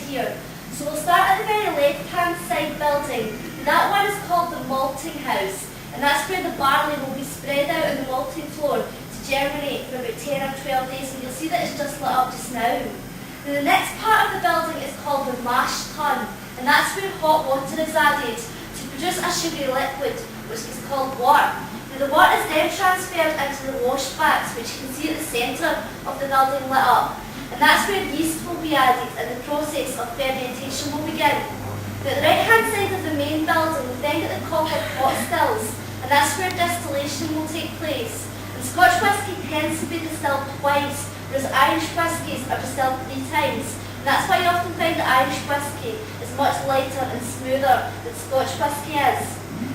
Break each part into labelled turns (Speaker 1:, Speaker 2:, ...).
Speaker 1: here. So we'll start at the very left-hand side building. That one is called the malting house, and that's where the barley will be spread out on the malting floor to germinate for about 10 or 12 days, and you'll see that it's just lit up just now. Now the next part of the building is called the mash tun, and that's where hot water is added to produce a sugary liquid, which is called wort. Now the wort is then transferred into the wash vats, which you can see at the centre of the building lit up. And that's where yeast will be added and the process of fermentation will begin. Now at the right hand side of the main building, we then get the copper pot stills, and that's where distillation will take place. And Scotch whisky tends to be distilled twice, whereas Irish whiskies are distilled 3 times. And that's why you often find that Irish whisky is much lighter and smoother than Scotch whisky is.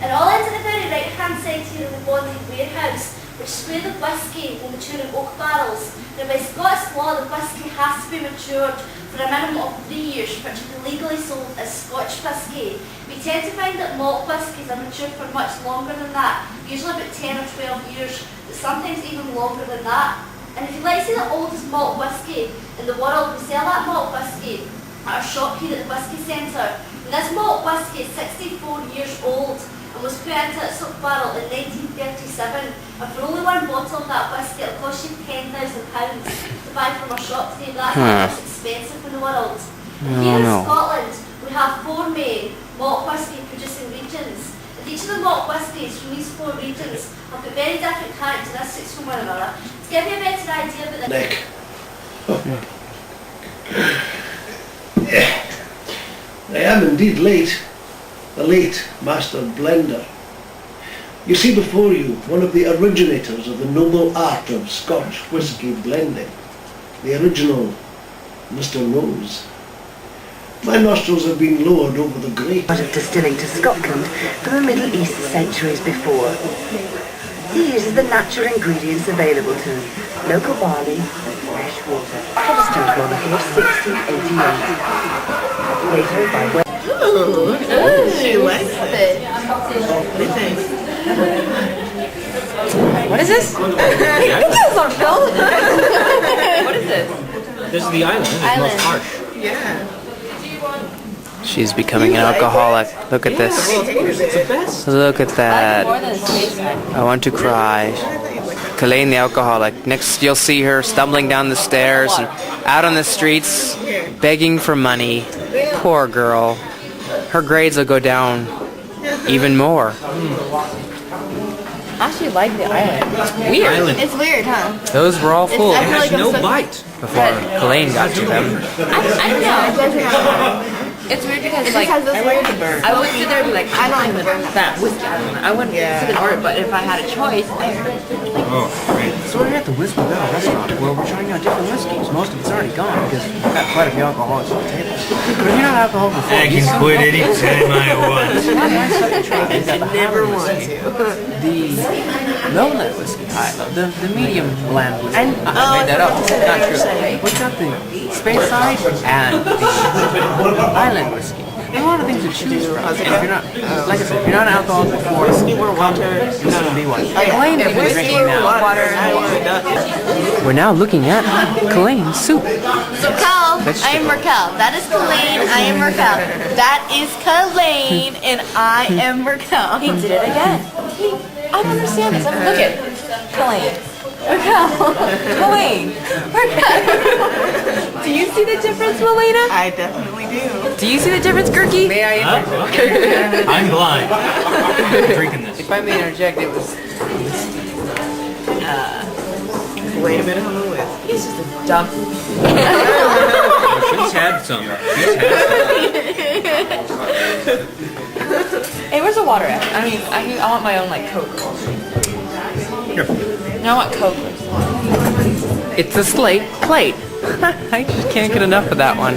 Speaker 1: And all into the very right hand side here in the bonded warehouse, which is where the whisky will mature in oak barrels. Now by Scots law, the whisky has to be matured for a minimum of 3 years for it to be legally sold as Scotch whisky. We tend to find that malt whiskies are matured for much longer than that, usually about 10 or 12 years, but sometimes even longer than that. And if you'd like to see the oldest malt whisky in the world, we sell that malt whisky at our shop here at the Whisky Centre. And this malt whisky is 64 years old and was put into a soak barrel in 1937. And for only one bottle of that whisky, it'll cost you £10,000 to buy from our shop today. That's the most expensive in the world. And here in Scotland, we have 4 main malt whisky producing regions. And each of the malt whiskies from these 4 regions have got very different characteristics from one another. To give you a better idea about the
Speaker 2: Nick. I am indeed late. The late Master Blender. You see before you one of the originators of the noble art of Scotch whisky blending. The original Mr. Rose. My nostrils have been lowered over the grate.
Speaker 3: Of distilling to Scotland from the Middle East centuries before. He uses the natural ingredients available to him, local barley and fresh water. Protestant monarchy of 1688. Later by way.
Speaker 4: She likes it.
Speaker 5: What is this? This is on film. What is this?
Speaker 6: This is the island. This is most harsh.
Speaker 4: Yeah.
Speaker 7: She's becoming an alcoholic. Look at this.
Speaker 6: It's the best.
Speaker 7: Look at that.
Speaker 5: More than a taste.
Speaker 7: I want to cry. Kalain the alcoholic. Next you'll see her stumbling down the stairs and out on the streets begging for money. Poor girl. Her grades will go down even more.
Speaker 5: I actually like the island. It's weird.
Speaker 6: Island.
Speaker 4: It's weird, huh?
Speaker 7: Those were all full
Speaker 4: I feel like
Speaker 6: There's no
Speaker 4: I'm so-
Speaker 6: bite.
Speaker 7: before Kalain got to them.
Speaker 5: I don't know. It's weird because like
Speaker 4: Because this way the bird.
Speaker 5: I wouldn't sit there and be like,
Speaker 4: I don't even burn
Speaker 5: that whiskey. I wouldn't sit and order it, but if I had a choice,
Speaker 6: Oh, great.
Speaker 8: So we're at the Whiskey Bell restaurant where we're trying out different whiskeys. Most of it's already gone because we've got quite a few alcoholics on the table. But if you're not alcoholic before,
Speaker 6: I can quit any time I want.
Speaker 4: Never want to.
Speaker 8: The Melnett whiskey, the medium blend whiskey. I made that up. It's not true. We've got the Speyside and the Island whiskey. There's a lot of things to choose from. If you're not, like I said, if you're not an alcoholic before,
Speaker 4: Whiskey or water.
Speaker 8: this would be one. Kalain is even drinking now.
Speaker 7: We're now looking at Kalain's soup.
Speaker 4: So Cal, I am Merkel. That is Kalain, I am Merkel. That is Kalain, and I am Merkel.
Speaker 5: he did it again. I don't understand this. Look at Kalain. Kalain. Do you see the difference, Melina?
Speaker 4: I definitely do.
Speaker 5: Do you see the difference, Gerky?
Speaker 8: May I
Speaker 6: I'm blind. I'm drinking this.
Speaker 8: If I may interject, it was
Speaker 4: Wait a minute, hold on with.
Speaker 5: He's just a dumb.
Speaker 6: She's had some. She's had some.
Speaker 5: Hey, where's the water at? I want my own like Coke.
Speaker 6: Here.
Speaker 5: No, I want Coke.
Speaker 7: It's a slate plate. I just can't get enough of that one.